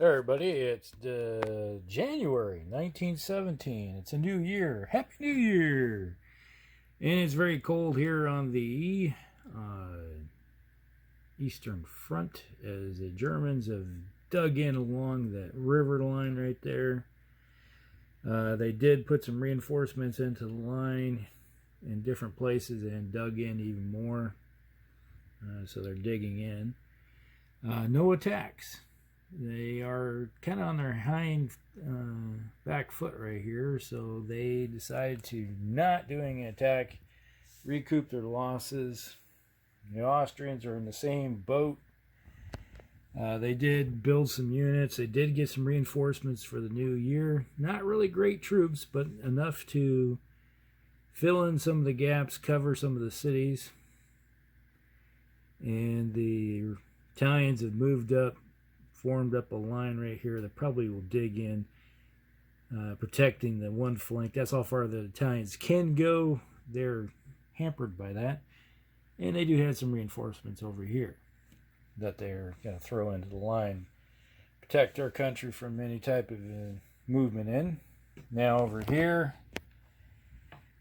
Everybody, it's January 1917. It's a new year. Happy New Year! And it's very cold here on the Eastern Front as the Germans have dug in along that river line right there. They did put some reinforcements into the line in different places and dug in even more. So they're digging in. No attacks. They are kind of on their hind back foot right here, so they decided to not doing an attack, recoup their losses. The Austrians are in the same boat. They did build some units. They did get some reinforcements for the new year. Not really great troops, but enough to fill in some of the gaps, cover some of the cities. And the Italians have moved up, formed up a line right here that probably will dig in, protecting the one flank. That's how far the Italians can go. They're hampered by that. And they do have some reinforcements over here that they're going to throw into the line, protect their country from any type of movement in. Now over here,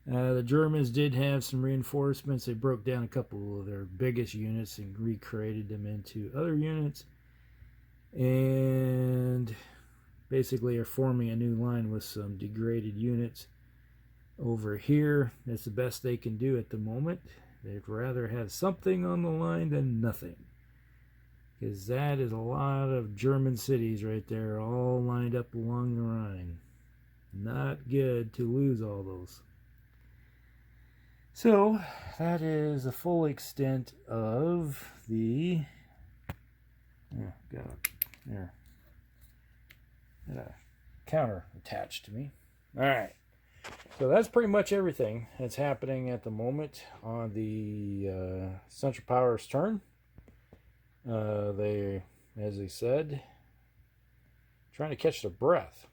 the Germans did have some reinforcements. They broke down a couple of their biggest units and recreated them into other units. And basically are forming a new line with some degraded units over here. That's the best they can do at the moment. They'd rather have something on the line than nothing, because that is a lot of German cities right there, all lined up along the Rhine. Not good to lose all those. So that is the full extent of the there. Got a counter attached to me. All right. So that's pretty much everything that's happening at the moment on the Central Powers turn. They, as they said, trying to catch their breath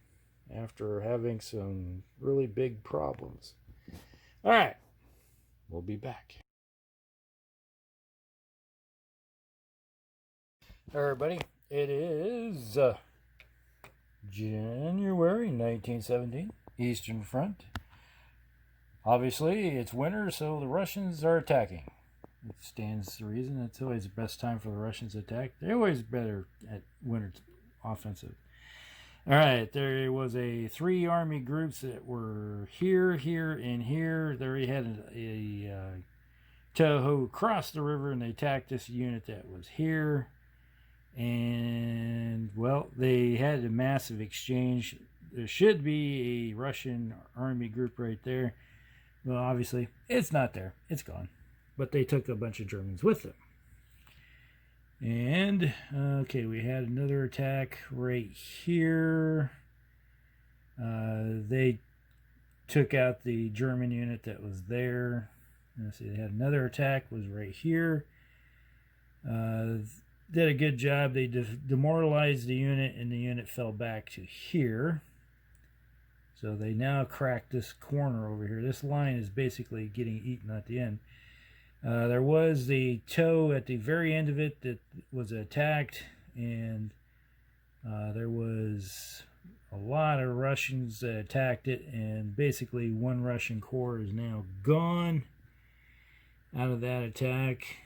after having some really big problems. All right. We'll be back. Everybody, it is January 1917, Eastern Front. Obviously, it's winter, so the Russians are attacking. It stands to reason. It's always the best time for the Russians to attack. They're always better at winter offensive. All right, there was three army groups that were here, and here. They already had a Toho cross the river, and they attacked this unit that was here. And, well, they had a massive exchange. There should be a Russian army group right there. Well, obviously, it's not there. It's gone. But they took a bunch of Germans with them. And, okay, we had another attack right here. They took out the German unit that was there. Let's see, they had another attack, was right here. Did a good job. They demoralized the unit, and the unit fell back to here. So they now cracked this corner over here. This line is basically getting eaten at the end. There was the toe at the very end of it that was attacked, and there was a lot of Russians that attacked it, and basically one Russian corps is now gone out of that attack.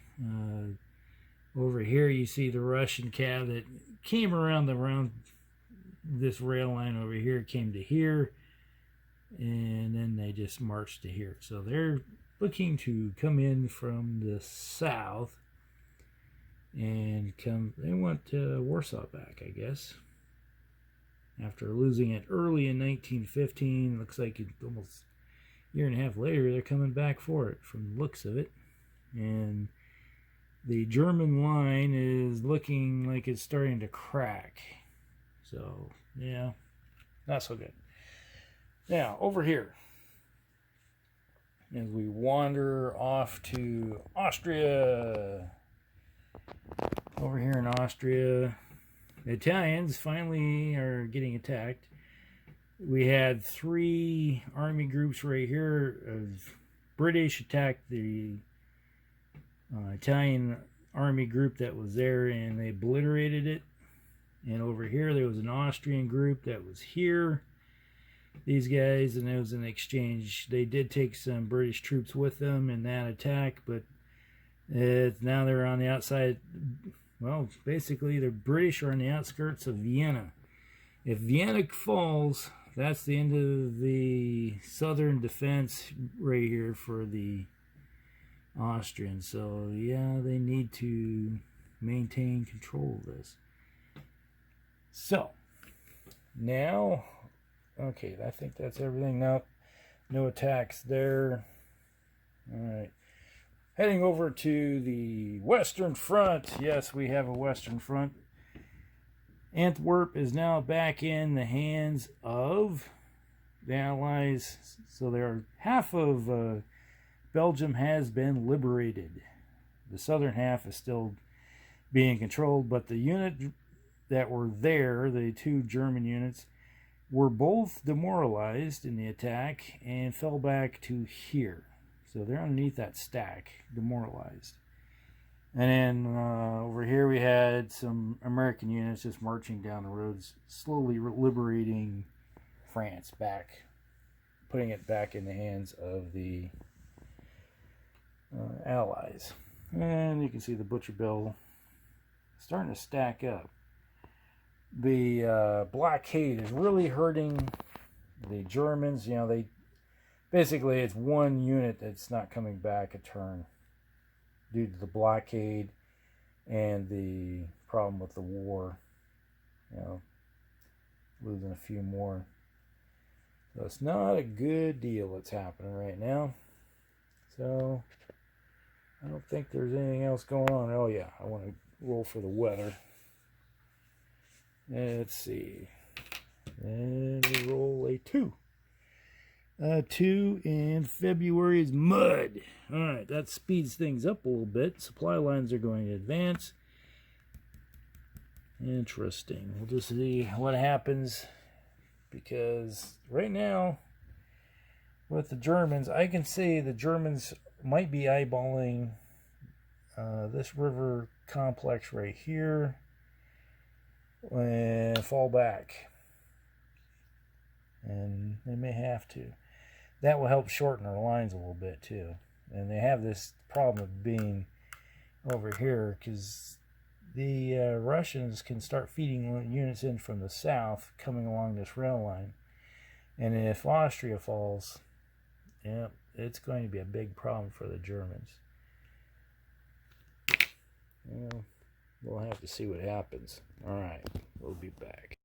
Over here you see the Russian cav that came around this rail line over here, came to here, and then they just marched to here. So they're looking to come in from the south and they want Warsaw back, I guess. After losing it early in 1915, looks like almost a year and a half later, they're coming back for it from the looks of it. And the German line is looking like it's starting to crack. So, yeah, not so good. Now, over here, as we wander off to Austria. Over here in Austria, the Italians finally are getting attacked. We had three army groups right here. British attacked the Italian army group that was there, and they obliterated it. And over here, there was an Austrian group that was here. These guys, and it was an exchange. They did take some British troops with them in that attack, but now they're on the outside. Well, basically, the British are on the outskirts of Vienna. If Vienna falls, that's the end of the southern defense right here for the Austrians. So, yeah, they need to maintain control of this. So, now, okay, I think that's everything. Now, no attacks there. All right. Heading over to the Western Front. Yes, we have a Western Front. Antwerp is now back in the hands of the Allies. So half of Belgium has been liberated. The southern half is still being controlled, but the unit that were there, the two German units, were both demoralized in the attack and fell back to here. So they're underneath that stack, demoralized. And then over here we had some American units just marching down the roads, slowly liberating France back, putting it back in the hands of the Allies. And you can see the Butcher Bill starting to stack up. The blockade is really hurting the Germans. You know, basically it's one unit that's not coming back a turn due to the blockade and the problem with the war. You know, losing a few more. So it's not a good deal that's happening right now. So I don't think there's anything else going on. Oh yeah, I want to roll for the weather. Let's see. And we roll a 2. 2 in February is mud. Alright, that speeds things up a little bit. Supply lines are going to advance. Interesting. We'll just see what happens. Because right now, with the Germans, I can see the Germans might be eyeballing this river complex right here and fall back. And they may have to. That will help shorten our lines a little bit too. And they have this problem of being over here because the Russians can start feeding units in from the south coming along this rail line. And if Austria falls, yeah, it's going to be a big problem for the Germans. Well, we'll have to see what happens. All right, we'll be back.